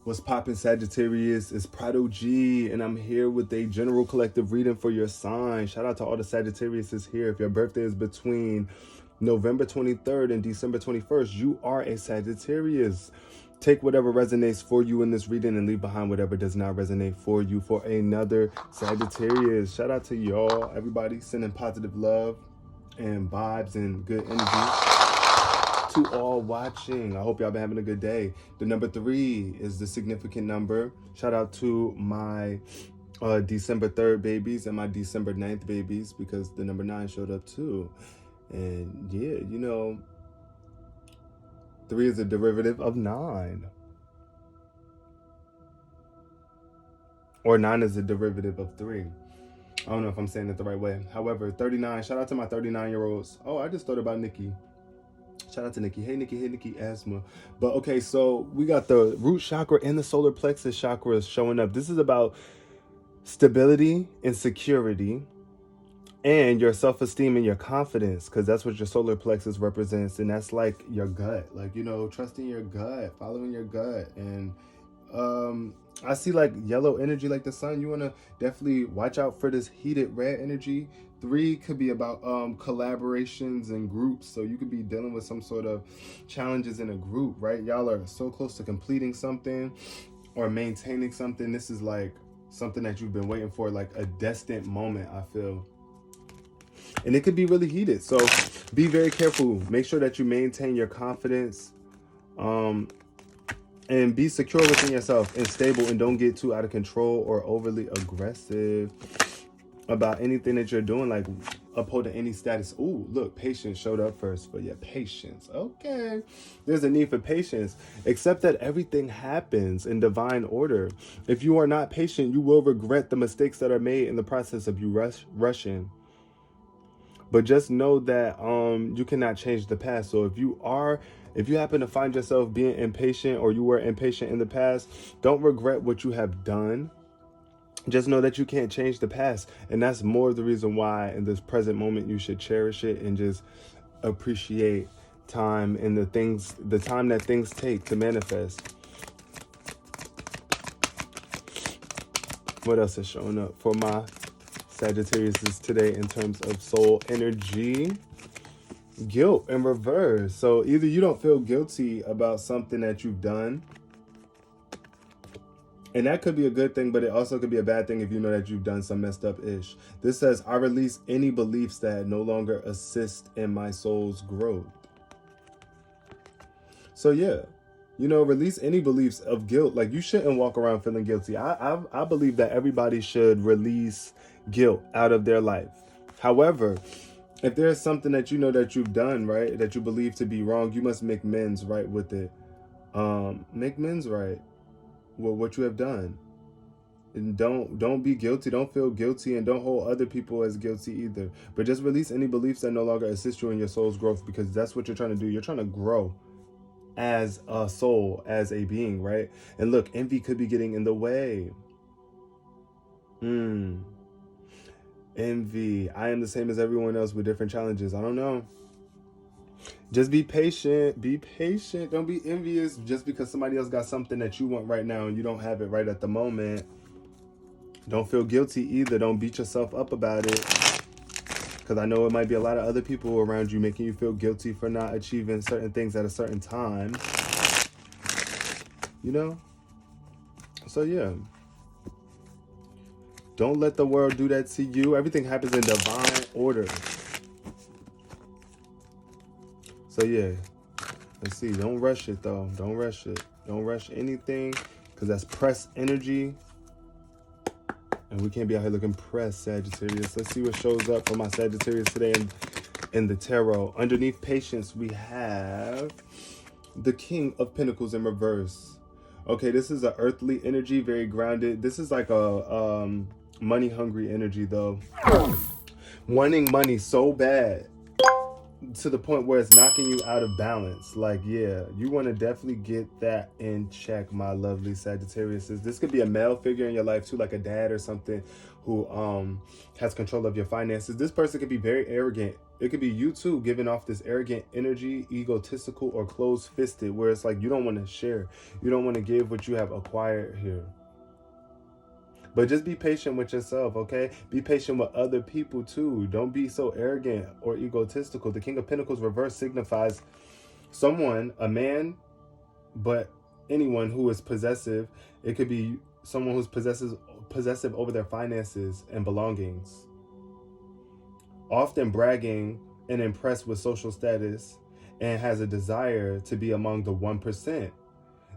What's poppin', Sagittarius? It's Prado G, and I'm here with a general collective reading for your sign. Shout out to all the Sagittarius here. If your birthday is between November 23rd and December 21st, you are a Sagittarius. Take whatever resonates for you in this reading and leave behind whatever does not resonate for you for another Sagittarius. Shout out to y'all, everybody sending positive love and vibes and good energy to all watching. I hope y'all been having a good day. The number 3 is the significant number. Shout out to my December 3rd babies and my December 9th babies, because the number 9 showed up too. And yeah, you know, 3 is a derivative of 9. Or 9 is a derivative of 3. I don't know if I'm saying it the right way. However, 39, shout out to my 39-year-olds. Oh, I just thought about Nikki. Shout out to Nikki. Hey, Nikki, asthma. But okay, so we got the root chakra and the solar plexus chakra showing up. This is about stability and security and your self-esteem and your confidence, because that's what your solar plexus represents. And that's like your gut, like, you know, trusting your gut, following your gut. And I see like yellow energy like the sun. You want to definitely watch out for this heated red energy. 3 could be about collaborations and groups, so you could be dealing with some sort of challenges in a group, right? Y'all are so close to completing something or maintaining something. This is like something that you've been waiting for, like a destined moment, I feel. And it could be really heated, so be very careful. Make sure that you maintain your confidence and be secure within yourself and stable, and don't get too out of control or overly aggressive about anything that you're doing, like upholding any status. Ooh, look, patience showed up first for your patience. Okay, there's a need for patience. Accept that everything happens in divine order. If you are not patient, you will regret the mistakes that are made in the process of you rushing. But just know that you cannot change the past. So if you happen to find yourself being impatient, or you were impatient in the past, don't regret what you have done. Just know that you can't change the past. And that's more the reason why in this present moment you should cherish it and just appreciate time and the time that things take to manifest. What else is showing up for my Sagittarius today in terms of soul energy? Guilt in reverse. So either you don't feel guilty about something that you've done, and that could be a good thing, but it also could be a bad thing if you know that you've done some messed up ish. This says, I release any beliefs that no longer assist in my soul's growth. So yeah, you know, release any beliefs of guilt. Like, you shouldn't walk around feeling guilty. I believe that everybody should release guilt out of their life. However, if there's something that you know that you've done, right, that you believe to be wrong, you must make amends right with it. Make amends right with what you have done. And don't be guilty. Don't feel guilty, and don't hold other people as guilty either. But just release any beliefs that no longer assist you in your soul's growth, because that's what you're trying to do. You're trying to grow as a soul, as a being, right? And look, envy could be getting in the way. Envy. I am the same as everyone else with different challenges. I don't know. Just be patient. Be patient. Don't be envious just because somebody else got something that you want right now and you don't have it right at the moment. Don't feel guilty either. Don't beat yourself up about it, because I know it might be a lot of other people around you making you feel guilty for not achieving certain things at a certain time. You know? So yeah. Don't let the world do that to you. Everything happens in divine order. So yeah, let's see. Don't rush it though. Don't rush it. Don't rush anything, because that's press energy. And we can't be out here looking pressed, Sagittarius. Let's see what shows up for my Sagittarius today in the tarot. Underneath patience, we have the King of Pentacles in reverse. Okay, this is an earthly energy, very grounded. This is like a money-hungry energy, though. Wanting money so bad to the point where it's knocking you out of balance. Like, yeah, you want to definitely get that in check, my lovely Sagittarius. This could be a male figure in your life too, like a dad or something, who has control of your finances. This person could be very arrogant It could be you too, giving off this arrogant energy, egotistical or closed-fisted, where it's like you don't want to share. You don't want to give what you have acquired here. But just be patient with yourself, okay? Be patient with other people too. Don't be so arrogant or egotistical. The King of Pentacles reverse signifies someone, a man, but anyone who is possessive. It could be someone who's possessive over their finances and belongings. Often bragging and impressed with social status and has a desire to be among the 1%.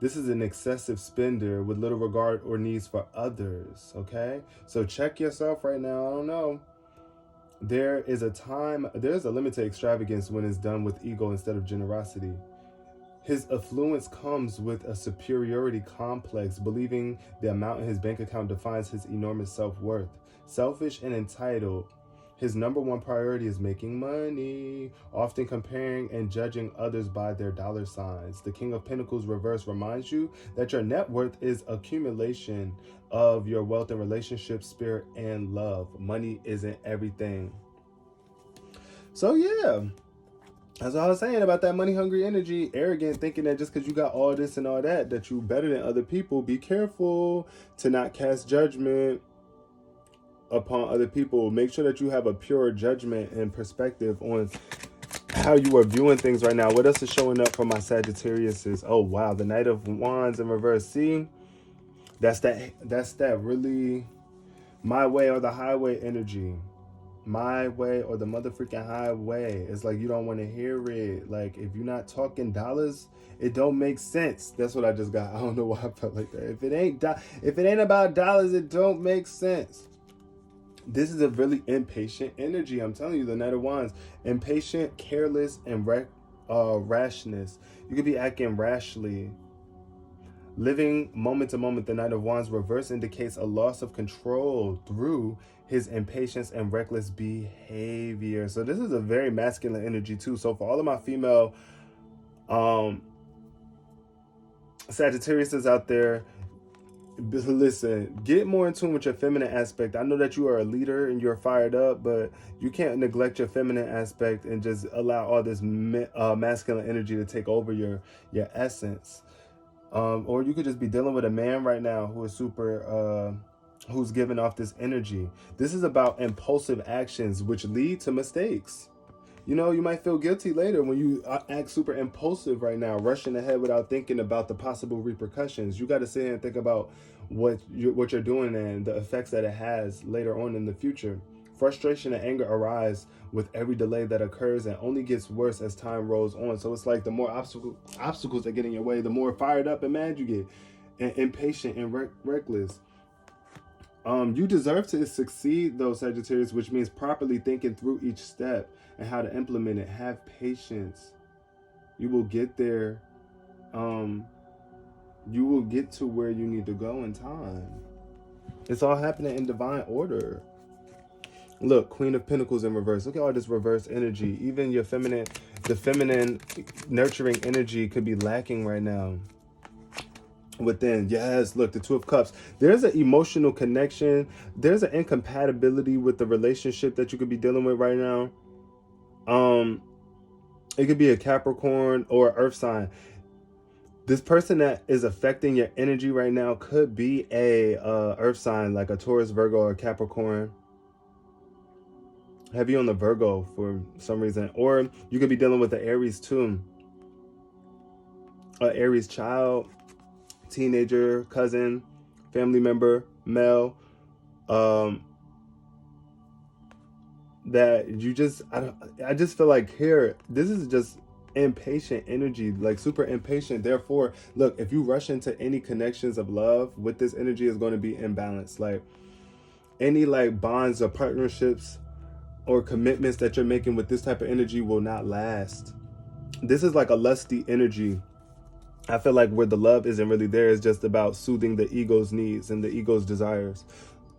This is an excessive spender with little regard or needs for others, okay? So check yourself right now. I don't know. There's a limit to extravagance when it's done with ego instead of generosity. His affluence comes with a superiority complex, believing the amount in his bank account defines his enormous self-worth. Selfish and entitled. His number one priority is making money, often comparing and judging others by their dollar signs. The King of Pentacles reverse reminds you that your net worth is accumulation of your wealth and relationships, spirit, and love. Money isn't everything. So yeah, that's all I was saying about that money hungry energy, arrogant, thinking that just because you got all this and all that, that you better than other people. Be careful to not cast judgment upon other people. Make sure that you have a pure judgment and perspective on how you are viewing things right now. What else is showing up for my Sagittariuses? Oh wow, the Knight of Wands in reverse. See, that's that really my way or the highway energy. My way or the motherfucking highway. It's like you don't want to hear it. Like if you're not talking dollars, it don't make sense. That's what I just got. I don't know why I felt like that. If it ain't about dollars, it don't make sense. This is a really impatient energy. I'm telling you, the Knight of Wands. Impatient, careless, and rashness. You could be acting rashly. Living moment to moment, the Knight of Wands reverse indicates a loss of control through his impatience and reckless behavior. So this is a very masculine energy too. So for all of my female Sagittariuses out there, listen, get more in tune with your feminine aspect. I know that you are a leader and you're fired up, but you can't neglect your feminine aspect and just allow all this masculine energy to take over your essence. Or you could just be dealing with a man right now who is who's giving off this energy. This is about impulsive actions which lead to mistakes. You know, you might feel guilty later when you act super impulsive right now, rushing ahead without thinking about the possible repercussions. You got to sit here and think about what you're doing and the effects that it has later on in the future. Frustration and anger arise with every delay that occurs and only gets worse as time rolls on. So it's like the more obstacles that get in your way, the more fired up and mad you get, and impatient and reckless. You deserve to succeed, though, Sagittarius, which means properly thinking through each step and how to implement it. Have patience. You will get there. You will get to where you need to go in time. It's all happening in divine order. Look, Queen of Pentacles in reverse. Look at all this reverse energy. Even the feminine nurturing energy could be lacking right now. Within, yes, look, the Two of Cups. There's an emotional connection. There's an incompatibility with the relationship that you could be dealing with right now. It could be a Capricorn or Earth sign. This person that is affecting your energy right now could be a Earth sign, like a Taurus, Virgo, or Capricorn. Heavy on the Virgo for some reason. Or you could be dealing with the Aries too. An Aries child, teenager, cousin, family member, male, that you just, I just feel like here, this is just impatient energy, like super impatient. Therefore, look, if you rush into any connections of love with this energy, is going to be imbalanced. Like any like bonds or partnerships or commitments that you're making with this type of energy will not last. This is like a lusty energy. I feel like where the love isn't really there, is just about soothing the ego's needs and the ego's desires.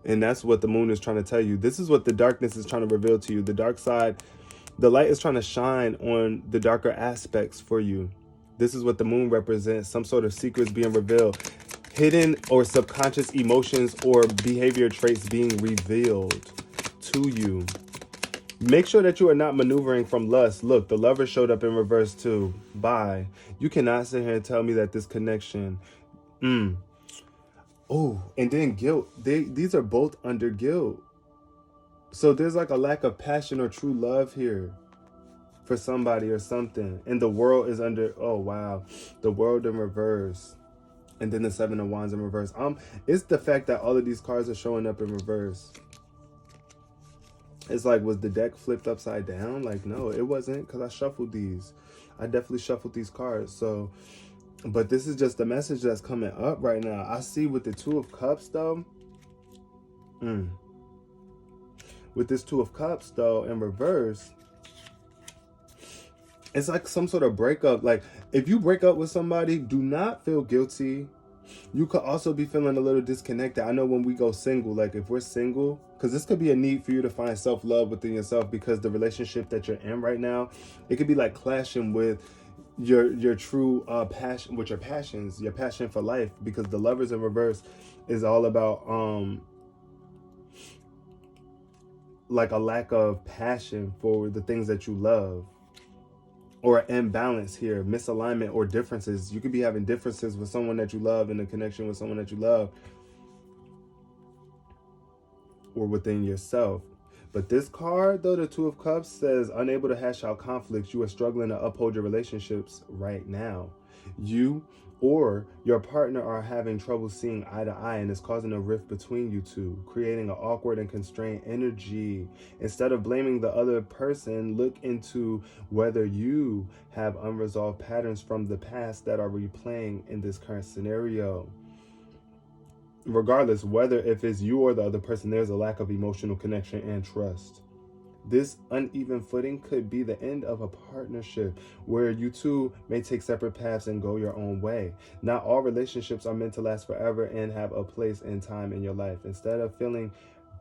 And that's what the moon is trying to tell you. This is what the darkness is trying to reveal to you. The dark side, the light is trying to shine on the darker aspects for you. This is what the moon represents. Some sort of secrets being revealed. Hidden or subconscious emotions or behavior traits being revealed to you. Make sure that you are not maneuvering from lust. Look, the lover showed up in reverse too. Bye. You cannot sit here and tell me that this connection. Oh, and then guilt. These are both under guilt. So there's like a lack of passion or true love here for somebody or something. And the world is under, oh wow, the world in reverse. And then the Seven of Wands in reverse. It's the fact that all of these cards are showing up in reverse. It's like, was the deck flipped upside down? Like, no, it wasn't, because I shuffled these. I definitely shuffled these cards. So, but this is just the message that's coming up right now. I see with the Two of Cups, though. With this Two of Cups, though, in reverse, it's like some sort of breakup. Like, if you break up with somebody, do not feel guilty. You could also be feeling a little disconnected. I know when we go single, like if we're single, because this could be a need for you to find self-love within yourself, because the relationship that you're in right now, it could be like clashing with your true passion, with your passions, your passion for life, because the Lovers in reverse is all about like a lack of passion for the things that you love. Or imbalance here, misalignment or differences. You could be having differences with someone that you love, in a connection with someone that you love, or within yourself. But this card, though, the Two of Cups, says unable to hash out conflicts. You are struggling to uphold your relationships right now. You or your partner are having trouble seeing eye to eye, and it's causing a rift between you two, creating an awkward and constrained energy. Instead of blaming the other person, look into whether you have unresolved patterns from the past that are replaying in this current scenario. Regardless, whether if it's you or the other person, there's a lack of emotional connection and trust. This uneven footing could be the end of a partnership where you two may take separate paths and go your own way. Not all relationships are meant to last forever and have a place and time in your life. Instead of feeling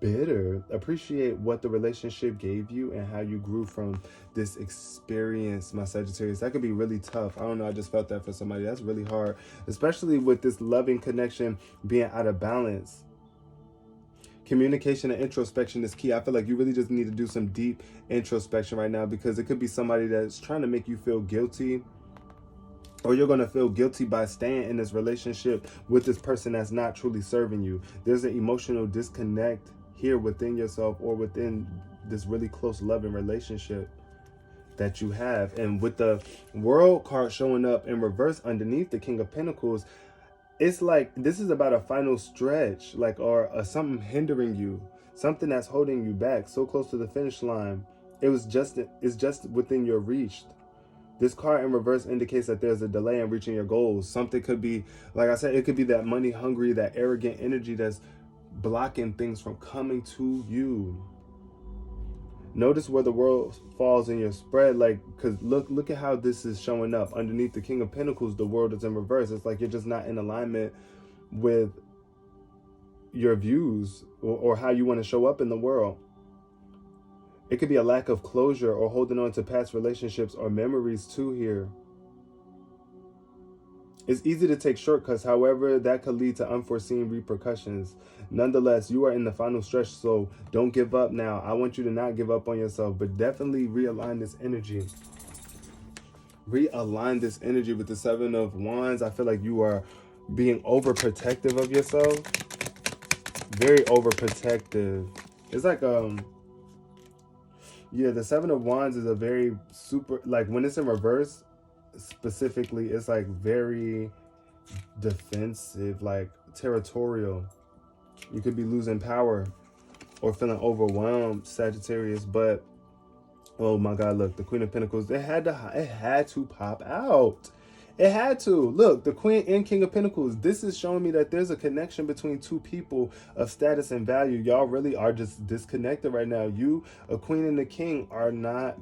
bitter, appreciate what the relationship gave you and how you grew from this experience, my Sagittarius. That could be really tough. I don't know, I just felt that for somebody. That's really hard, especially with this loving connection being out of balance. Communication and introspection is key. I feel like you really just need to do some deep introspection right now, because it could be somebody that's trying to make you feel guilty, or you're going to feel guilty by staying in this relationship with this person that's not truly serving you. There's an emotional disconnect here within yourself, or within this really close loving relationship that you have. And with the World card showing up in reverse underneath the King of Pentacles, it's like this is about a final stretch, like, or something hindering you, something that's holding you back so close to the finish line. It's just within your reach. This card in reverse indicates that there's a delay in reaching your goals. Something could be, like I said, it could be that money hungry, that arrogant energy that's blocking things from coming to you. Notice where the world falls in your spread, like, because look at how this is showing up. Underneath the King of Pentacles, the world is in reverse. It's like you're just not in alignment with your views or how you want to show up in the world. It could be a lack of closure or holding on to past relationships or memories too here. It's easy to take shortcuts, however, that could lead to unforeseen repercussions. Nonetheless, you are in the final stretch, so don't give up now. I want you to not give up on yourself, but definitely realign this energy. Realign this energy with the Seven of Wands. I feel like you are being overprotective of yourself. Very overprotective. It's like, yeah, the Seven of Wands is a very super, like when it's in reverse, specifically, it's like very defensive, like territorial. You could be losing power or feeling overwhelmed, Sagittarius. But oh my God, look, the Queen of Pentacles, it had to pop out. It had to. Look, the Queen and King of Pentacles, this is showing me that there's a connection between two people of status and value. Y'all really are just disconnected right now. You, a Queen and a King, are not.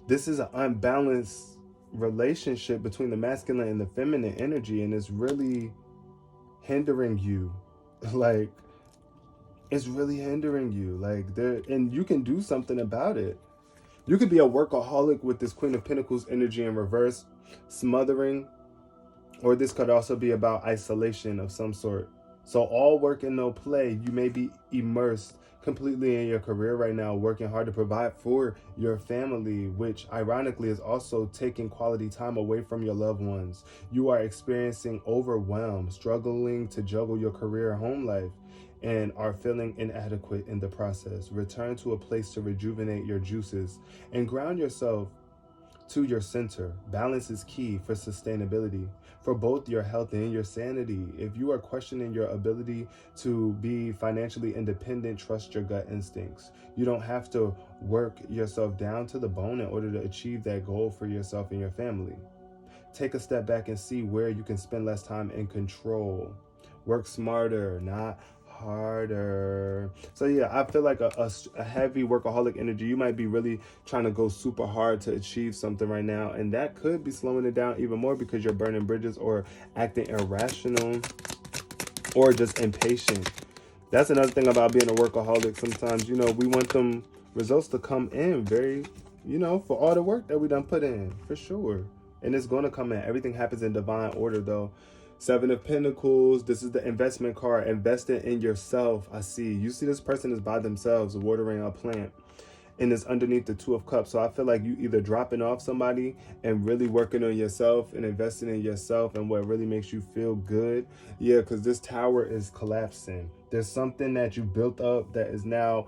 This is an unbalanced relationship between the masculine and the feminine energy, and it's really hindering you. Like, it's really hindering you. Like, there, and you can do something about it. You could be a workaholic with this Queen of Pentacles energy in reverse, smothering, or this could also be about isolation of some sort. So all work and no play. You may be immersed completely in your career right now, working hard to provide for your family, which ironically is also taking quality time away from your loved ones. You are experiencing overwhelm, struggling to juggle your career and home life, and are feeling inadequate in the process. Return to a place to rejuvenate your juices and ground yourself to your center. Balance is key for sustainability, for both your health and your sanity. If you are questioning your ability to be financially independent, trust your gut instincts. You don't have to work yourself down to the bone in order to achieve that goal for yourself and your family. Take a step back and see where you can spend less time in control. Work smarter, not harder. So yeah, I feel like a heavy workaholic energy. You might be really trying to go super hard to achieve something right now, and that could be slowing it down even more because you're burning bridges or acting irrational or just impatient. That's another thing about being a workaholic. Sometimes, we want them results to come in very, for all the work that we done put in, for sure. And it's going to come in. Everything happens in divine order, though. Seven of Pentacles. This is the investment card. Investing in yourself. I see. You see this person is by themselves watering a plant. And it's underneath the Two of Cups. So I feel like you either dropping off somebody and really working on yourself and investing in yourself and what really makes you feel good. Yeah, because this tower is collapsing. There's something that you built up that is now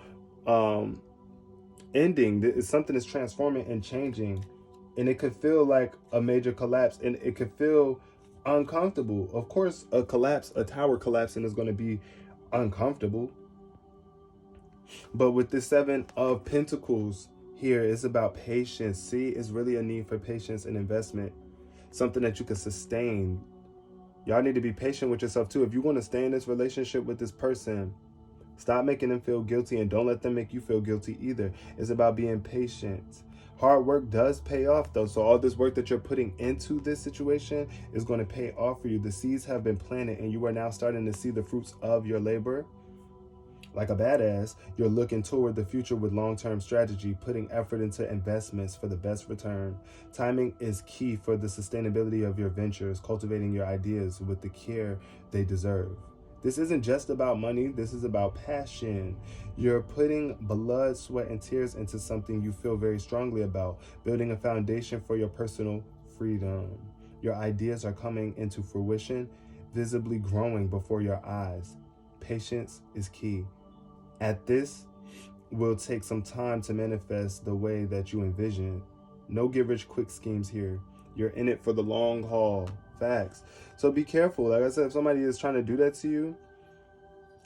ending. It's something that's transforming and changing. And it could feel like a major collapse, and it could feel uncomfortable. Of course, a tower collapsing is going to be uncomfortable. But with the Seven of Pentacles here, it's about patience. See, it's really a need for patience and investment. Something that you can sustain. Y'all need to be patient with yourself too. If you want to stay in this relationship with this person, stop making them feel guilty and don't let them make you feel guilty either. It's about being patient. Hard work does pay off though. So all this work that you're putting into this situation is going to pay off for you. The seeds have been planted and you are now starting to see the fruits of your labor. Like a badass, you're looking toward the future with long-term strategy, putting effort into investments for the best return. Timing is key for the sustainability of your ventures, cultivating your ideas with the care they deserve. This isn't just about money, this is about passion. You're putting blood, sweat, and tears into something you feel very strongly about, building a foundation for your personal freedom. Your ideas are coming into fruition, visibly growing before your eyes. Patience is key. At this will take some time to manifest the way that you envision. No get rich quick schemes here. You're in it for the long haul. Facts. So be careful. Like I said, if somebody is trying to do that to you,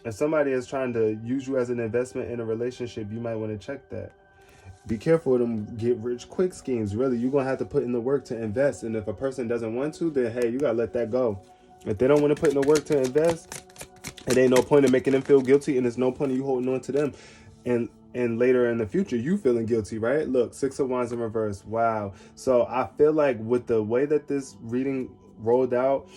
if somebody is trying to use you as an investment in a relationship, you might want to check that. Be careful of them get rich quick schemes. Really, you're going to have to put in the work to invest. And if a person doesn't want to, then hey, you got to let that go. If they don't want to put in the work to invest, it ain't no point in making them feel guilty, and there's no point in you holding on to them. And later in the future, you feeling guilty, right? Look, Six of Wands in reverse. Wow. So I feel like with the way that this reading rolled out,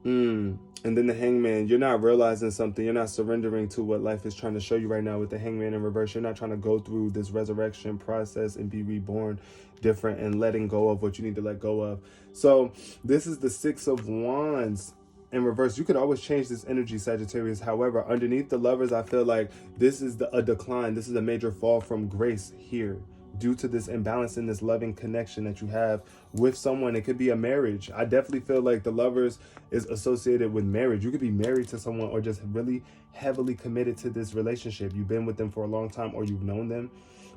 and then the Hangman, you're not realizing something. You're not surrendering to what life is trying to show you right now with the Hangman in reverse. You're not trying to go through this resurrection process and be reborn different and letting go of what you need to let go of. So this is the Six of Wands in reverse. You could always change this energy, Sagittarius. However, underneath the Lovers, I feel like this is a decline. This is a major fall from grace here due to this imbalance in this loving connection that you have with someone. It could be a marriage. I definitely feel like the Lovers is associated with marriage. You could be married to someone or just really heavily committed to this relationship. You've been with them for a long time, or you've known them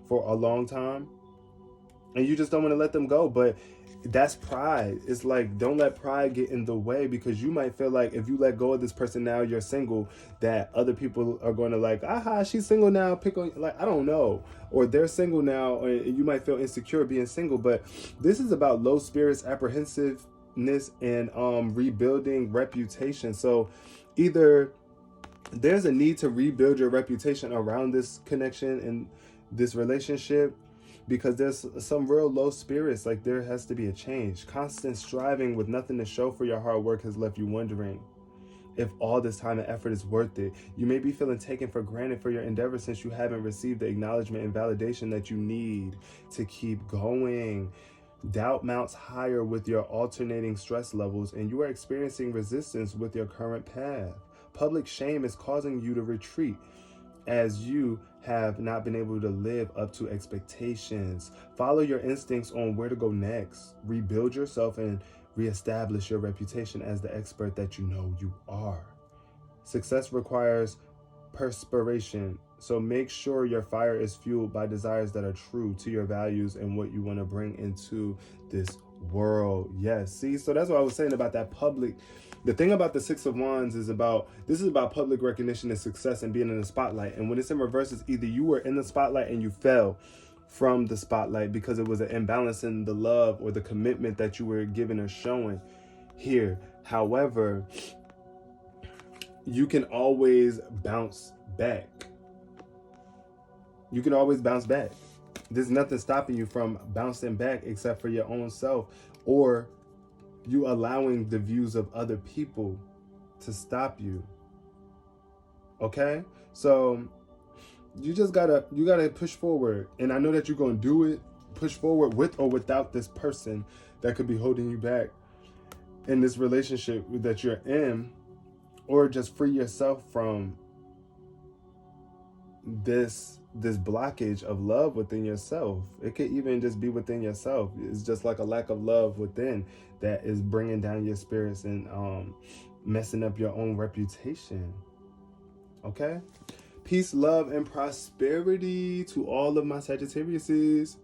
for a long time, and you just don't want to let them go. But that's pride. It's like, don't let pride get in the way, because you might feel like if you let go of this person now, you're single, that other people are going to like, aha, she's single now, pick on, like, I don't know, or they're single now, and you might feel insecure being single. But this is about low spirits, apprehensiveness, and rebuilding reputation. So either there's a need to rebuild your reputation around this connection and this relationship, because there's some real low spirits. Like, there has to be a change. Constant striving with nothing to show for your hard work has left you wondering if all this time and effort is worth it. You may be feeling taken for granted for your endeavor since you haven't received the acknowledgement and validation that you need to keep going. Doubt mounts higher with your alternating stress levels, and you are experiencing resistance with your current path. Public shame is causing you to retreat as you have not been able to live up to expectations. Follow your instincts on where to go next. Rebuild yourself and reestablish your reputation as the expert that you know you are. Success requires perspiration, so make sure your fire is fueled by desires that are true to your values and what you want to bring into this world. Yes, see, so that's what I was saying about that public. The thing about the Six of Wands is about public recognition and success and being in the spotlight. And when it's in reverse, it's either you were in the spotlight and you fell from the spotlight because it was an imbalance in the love or the commitment that you were giving or showing here. However, you can always bounce back. You can always bounce back. There's nothing stopping you from bouncing back except for your own self, or you allowing the views of other people to stop you. Okay? So you just gotta push forward. And I know that you're gonna do it. Push forward with or without this person that could be holding you back in this relationship that you're in, or just free yourself from this blockage of love within yourself. It could even just be within yourself. It's just like a lack of love within that is bringing down your spirits and messing up your own reputation. Okay? Peace, love, and prosperity to all of my Sagittariuses.